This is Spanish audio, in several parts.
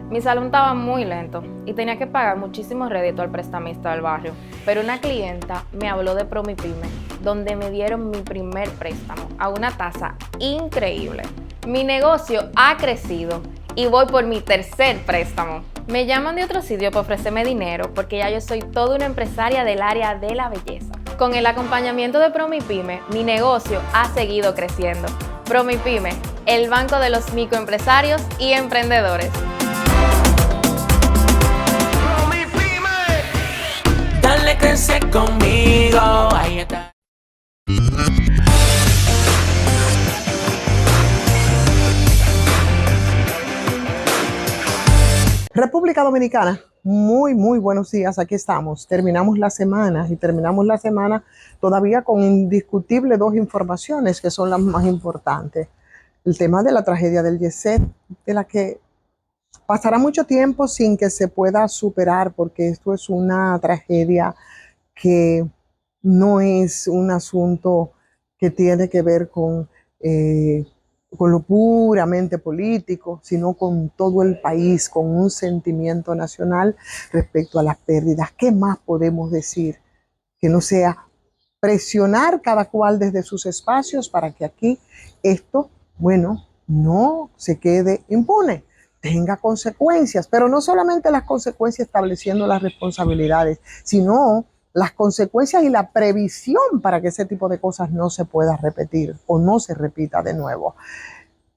Mi salón estaba muy lento y tenía que pagar muchísimo rédito al prestamista del barrio, pero una clienta me habló de Promipyme, donde me dieron mi primer préstamo a una tasa increíble. Mi negocio ha crecido y voy por mi tercer préstamo. Me llaman de otro sitio para ofrecerme dinero porque ya yo soy toda una empresaria del área de la belleza. Con el acompañamiento de Promipyme, mi negocio ha seguido creciendo. Promipyme, el banco de los microempresarios y emprendedores. Dale, crece conmigo, ahí está. República Dominicana, muy buenos días, aquí estamos. Terminamos la semana todavía con indiscutible dos informaciones que son las más importantes. El tema de la tragedia del Yeset, de la que pasará mucho tiempo sin que se pueda superar, porque esto es una tragedia que no es un asunto que tiene que ver con lo puramente político, sino con todo el país, con un sentimiento nacional respecto a las pérdidas. ¿Qué más podemos decir que no sea presionar cada cual desde sus espacios para que aquí esto, no se quede impune, tenga consecuencias, pero no solamente las consecuencias estableciendo las responsabilidades, sino las consecuencias y la previsión para que ese tipo de cosas no se pueda repetir o no se repita de nuevo.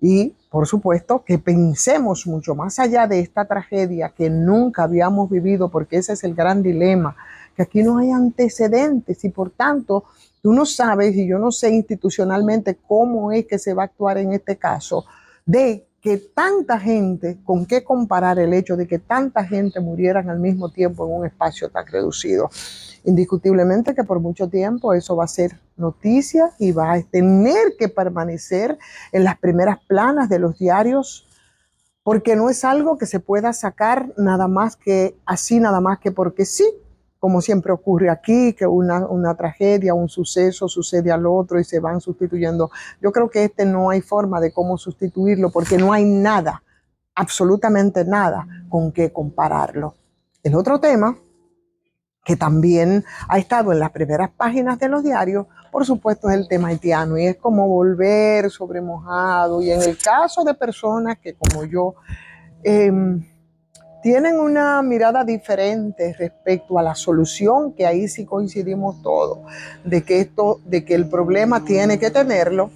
Y, por supuesto, que pensemos mucho más allá de esta tragedia que nunca habíamos vivido, porque ese es el gran dilema, que aquí no hay antecedentes y, por tanto, tú no sabes y yo no sé institucionalmente cómo es que se va a actuar en este caso, de que tanta gente, con qué comparar el hecho de que tanta gente murieran al mismo tiempo en un espacio tan reducido. Indiscutiblemente que por mucho tiempo eso va a ser noticia y va a tener que permanecer en las primeras planas de los diarios, porque no es algo que se pueda sacar nada más que así, nada más que porque sí, como siempre ocurre aquí, que una tragedia, un suceso sucede al otro y se van sustituyendo. Yo creo que no hay forma de cómo sustituirlo, porque no hay nada, absolutamente nada, con qué compararlo. El otro tema que también ha estado en las primeras páginas de los diarios, por supuesto, es el tema haitiano, y es como volver sobre mojado, y en el caso de personas que como yo tienen una mirada diferente respecto a la solución, que ahí sí coincidimos todos, de que el problema tiene que tenerlo.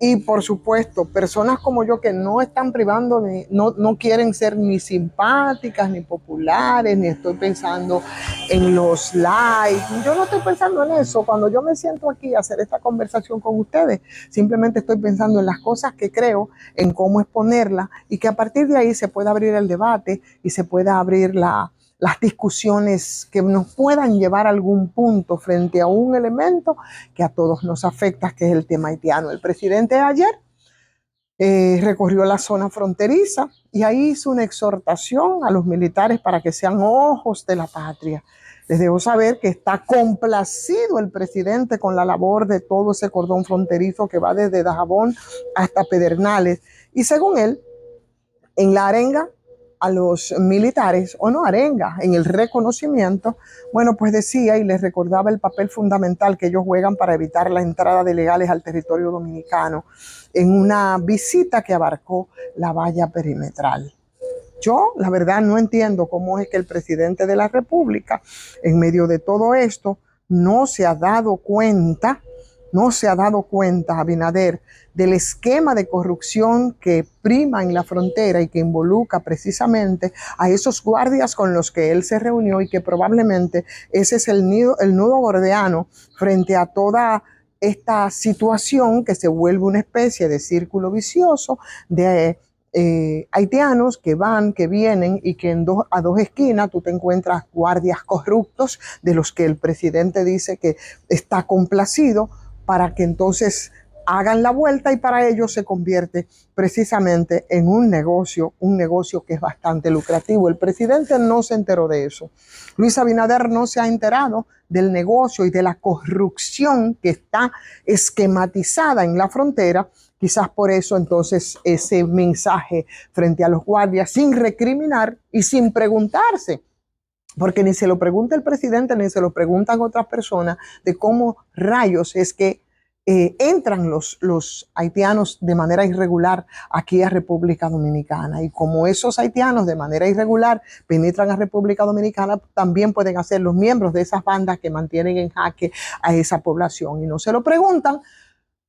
Y por supuesto, personas como yo que no están privando, no quieren ser ni simpáticas, ni populares, ni estoy pensando en los likes. Yo no estoy pensando en eso. Cuando yo me siento aquí a hacer esta conversación con ustedes, simplemente estoy pensando en las cosas que creo, en cómo exponerlas, y que a partir de ahí se pueda abrir el debate y se pueda abrir las discusiones que nos puedan llevar a algún punto frente a un elemento que a todos nos afecta, que es el tema haitiano. El presidente ayer recorrió la zona fronteriza y ahí hizo una exhortación a los militares para que sean ojos de la patria. Les debo saber que está complacido el presidente con la labor de todo ese cordón fronterizo que va desde Dajabón hasta Pedernales. Y según él, en la arenga a los militares, o no arenga, en el reconocimiento, pues decía y les recordaba el papel fundamental que ellos juegan para evitar la entrada de ilegales al territorio dominicano en una visita que abarcó la valla perimetral. Yo, la verdad, no entiendo cómo es que el presidente de la República, en medio de todo esto, no se ha dado cuenta, Abinader, del esquema de corrupción que prima en la frontera y que involucra precisamente a esos guardias con los que él se reunió, y que probablemente ese es el nudo gordiano frente a toda esta situación que se vuelve una especie de círculo vicioso de haitianos que van, que vienen, y que a dos esquinas tú te encuentras guardias corruptos de los que el presidente dice que está complacido para que entonces hagan la vuelta, y para ellos se convierte precisamente en un negocio que es bastante lucrativo. El presidente no se enteró de eso. Luis Abinader no se ha enterado del negocio y de la corrupción que está esquematizada en la frontera, Quizás por eso entonces ese mensaje frente a los guardias, sin recriminar y sin preguntarse, porque ni se lo pregunta el presidente ni se lo preguntan otras personas de cómo rayos es que entran los haitianos de manera irregular aquí a República Dominicana. Y como esos haitianos de manera irregular penetran a República Dominicana, también pueden ser los miembros de esas bandas que mantienen en jaque a esa población. Y no se lo preguntan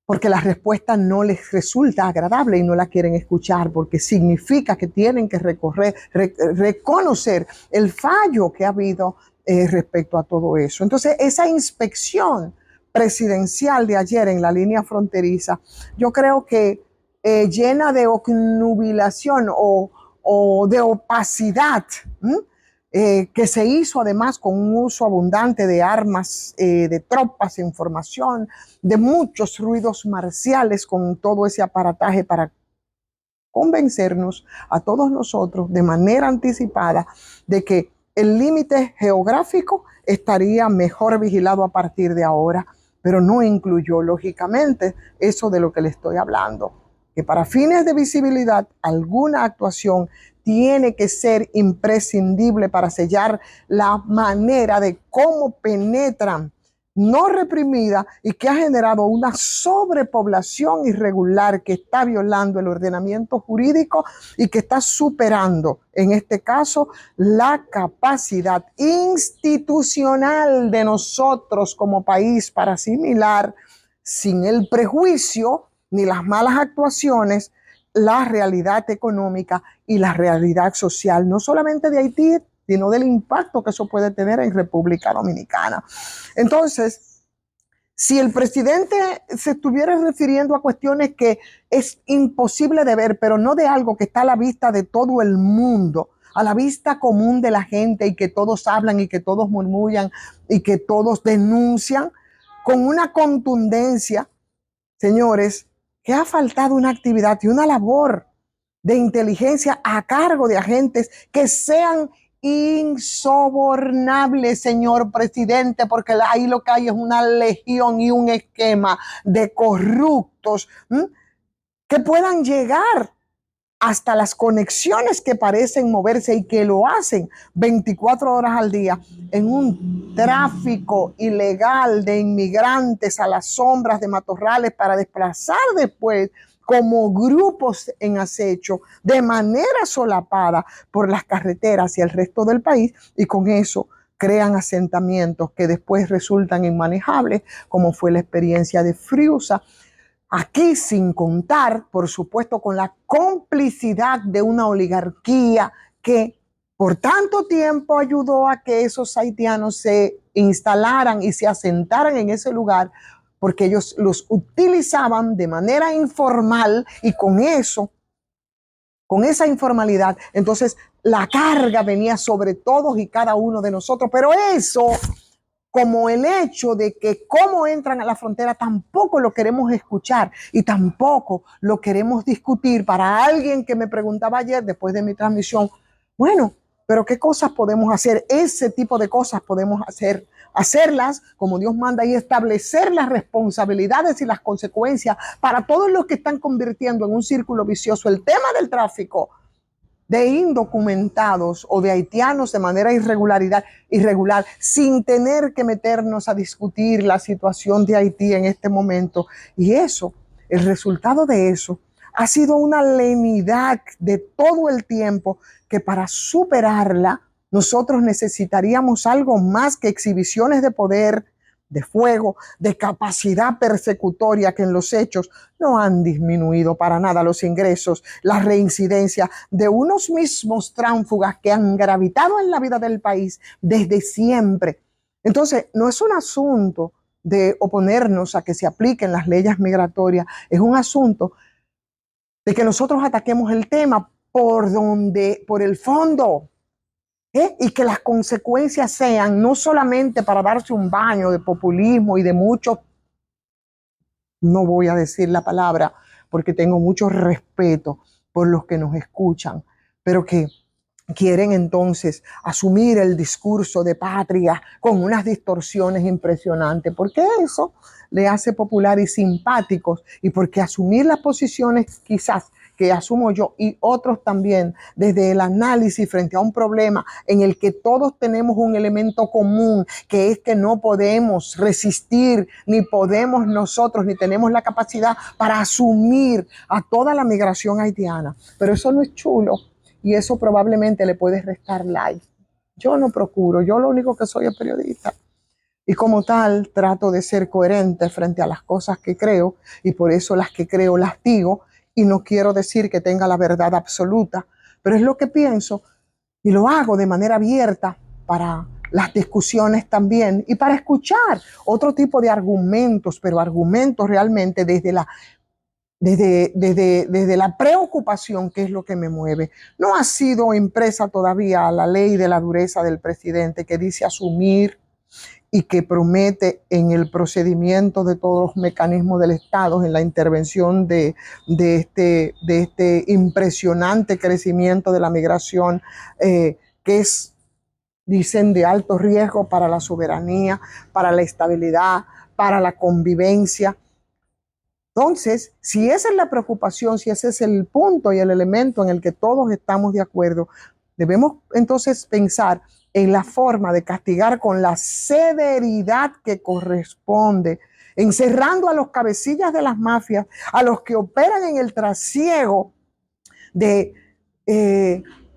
porque la respuesta no les resulta agradable y no la quieren escuchar, porque significa que tienen que reconocer el fallo que ha habido respecto a todo eso. Entonces, esa inspección presidencial de ayer en la línea fronteriza, yo creo que llena de obnubilación o de opacidad, que se hizo además con un uso abundante de armas, de tropas, información, de muchos ruidos marciales con todo ese aparataje para convencernos a todos nosotros de manera anticipada de que el límite geográfico estaría mejor vigilado a partir de ahora, pero no incluyó lógicamente eso de lo que le estoy hablando, que para fines de visibilidad alguna actuación tiene que ser imprescindible para sellar la manera de cómo penetran no reprimida y que ha generado una sobrepoblación irregular que está violando el ordenamiento jurídico y que está superando, en este caso, la capacidad institucional de nosotros como país para asimilar sin el prejuicio ni las malas actuaciones la realidad económica y la realidad social, no solamente de Haití, sino del impacto que eso puede tener en República Dominicana. Entonces, si el presidente se estuviera refiriendo a cuestiones que es imposible de ver, pero no de algo que está a la vista de todo el mundo, a la vista común de la gente y que todos hablan y que todos murmullan y que todos denuncian, con una contundencia, señores, que ha faltado una actividad y una labor de inteligencia a cargo de agentes que sean insobornables, señor presidente, porque ahí lo que hay es una legión y un esquema de corruptos que puedan llegar hasta las conexiones que parecen moverse y que lo hacen 24 horas al día en un tráfico ilegal de inmigrantes a las sombras de matorrales para desplazar después como grupos en acecho de manera solapada por las carreteras y el resto del país, y con eso crean asentamientos que después resultan inmanejables, como fue la experiencia de Friusa. Aquí sin contar, por supuesto, con la complicidad de una oligarquía que por tanto tiempo ayudó a que esos haitianos se instalaran y se asentaran en ese lugar, porque ellos los utilizaban de manera informal y con eso, con esa informalidad, entonces la carga venía sobre todos y cada uno de nosotros, pero eso, como el hecho de que cómo entran a la frontera, tampoco lo queremos escuchar y tampoco lo queremos discutir. Para alguien que me preguntaba ayer después de mi transmisión, bueno, pero ¿qué cosas podemos hacer? Ese tipo de cosas podemos hacerlas como Dios manda y establecer las responsabilidades y las consecuencias para todos los que están convirtiendo en un círculo vicioso el tema del tráfico de indocumentados o de haitianos de manera irregular, sin tener que meternos a discutir la situación de Haití en este momento. Y eso, el resultado de eso, ha sido una lenidad de todo el tiempo que para superarla nosotros necesitaríamos algo más que exhibiciones de poder, de fuego, de capacidad persecutoria que en los hechos no han disminuido para nada los ingresos, la reincidencia de unos mismos tránsfugas que han gravitado en la vida del país desde siempre. Entonces, no es un asunto de oponernos a que se apliquen las leyes migratorias, es un asunto de que nosotros ataquemos el tema por el fondo. Y que las consecuencias sean no solamente para darse un baño de populismo y de mucho, no voy a decir la palabra porque tengo mucho respeto por los que nos escuchan, pero que quieren entonces asumir el discurso de patria con unas distorsiones impresionantes, porque eso le hace popular y simpáticos, y porque asumir las posiciones quizás que asumo yo y otros también desde el análisis frente a un problema en el que todos tenemos un elemento común, que es que no podemos resistir, ni podemos nosotros, ni tenemos la capacidad para asumir a toda la migración haitiana. Pero eso no es chulo y eso probablemente le puede restar like. Yo no procuro, yo lo único que soy es periodista. Y como tal, trato de ser coherente frente a las cosas que creo, y por eso las que creo las digo, y no quiero decir que tenga la verdad absoluta, pero es lo que pienso y lo hago de manera abierta para las discusiones también y para escuchar otro tipo de argumentos, pero argumentos realmente desde la preocupación, que es lo que me mueve. No ha sido impresa todavía la ley de la dureza del presidente, que dice asumir y que promete en el procedimiento de todos los mecanismos del Estado, en la intervención de este impresionante crecimiento de la migración, que es, dicen, de alto riesgo para la soberanía, para la estabilidad, para la convivencia. Entonces, si esa es la preocupación, si ese es el punto y el elemento en el que todos estamos de acuerdo, debemos entonces pensar en la forma de castigar con la severidad que corresponde, encerrando a los cabecillas de las mafias, a los que operan en el trasiego de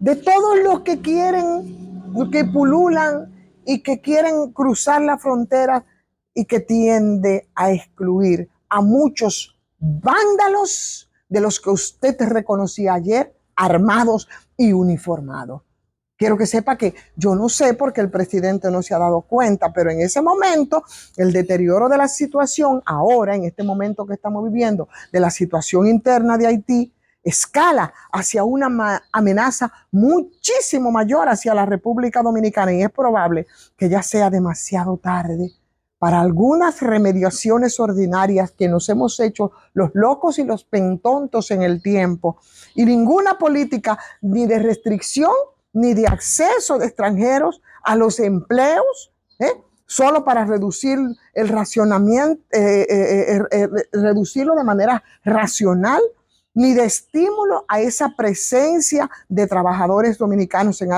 todos los que quieren, que pululan y que quieren cruzar la frontera y que tiende a excluir a muchos vándalos de los que usted reconocía ayer, armados y uniformados. Quiero que sepa que yo no sé por qué el presidente no se ha dado cuenta, pero en ese momento, el deterioro de la situación, ahora, en este momento que estamos viviendo, de la situación interna de Haití, escala hacia una amenaza muchísimo mayor hacia la República Dominicana, y es probable que ya sea demasiado tarde para algunas remediaciones ordinarias que nos hemos hecho los locos y los pentontos en el tiempo, y ninguna política ni de restricción ni de acceso de extranjeros a los empleos, solo para reducir el racionamiento, reducirlo de manera racional, ni de estímulo a esa presencia de trabajadores dominicanos en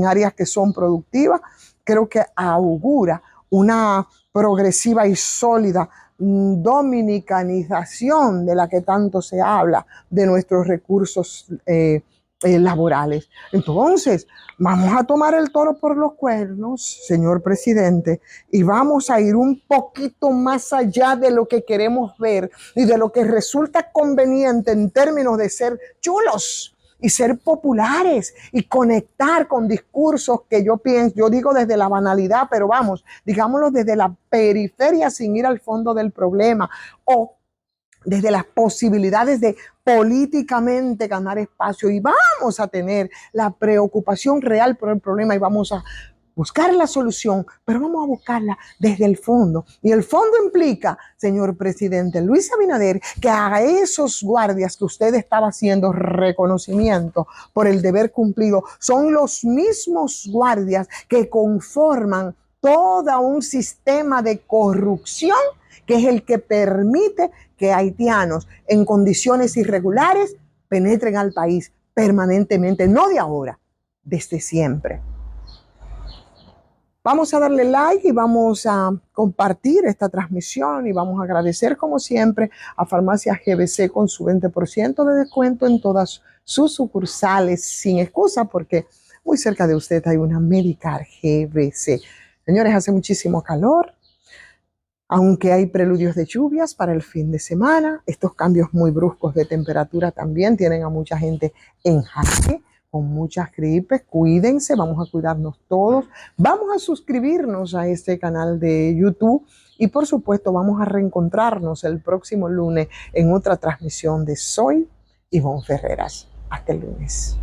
áreas que son productivas. Creo que augura una progresiva y sólida dominicanización de la que tanto se habla de nuestros recursos laborales. Entonces, vamos a tomar el toro por los cuernos, señor presidente, y vamos a ir un poquito más allá de lo que queremos ver y de lo que resulta conveniente en términos de ser chulos y ser populares y conectar con discursos que yo digo desde la banalidad, pero vamos, digámoslo desde la periferia sin ir al fondo del problema, o desde las posibilidades de políticamente ganar espacio, y vamos a tener la preocupación real por el problema y vamos a buscar la solución, pero vamos a buscarla desde el fondo. Y el fondo implica, señor presidente Luis Abinader, que a esos guardias que usted estaba haciendo reconocimiento por el deber cumplido, son los mismos guardias que conforman todo un sistema de corrupción que es el que permite que haitianos en condiciones irregulares penetren al país permanentemente, no de ahora, desde siempre. Vamos a darle like y vamos a compartir esta transmisión y vamos a agradecer como siempre a Farmacia GBC con su 20% de descuento en todas sus sucursales sin excusa, porque muy cerca de usted hay una Medicar GBC. Señores, hace muchísimo calor. Aunque hay preludios de lluvias para el fin de semana, estos cambios muy bruscos de temperatura también tienen a mucha gente en jaque, con muchas gripes. Cuídense, vamos a cuidarnos todos. Vamos a suscribirnos a este canal de YouTube y por supuesto vamos a reencontrarnos el próximo lunes en otra transmisión de Soy Ivonne Ferreras. Hasta el lunes.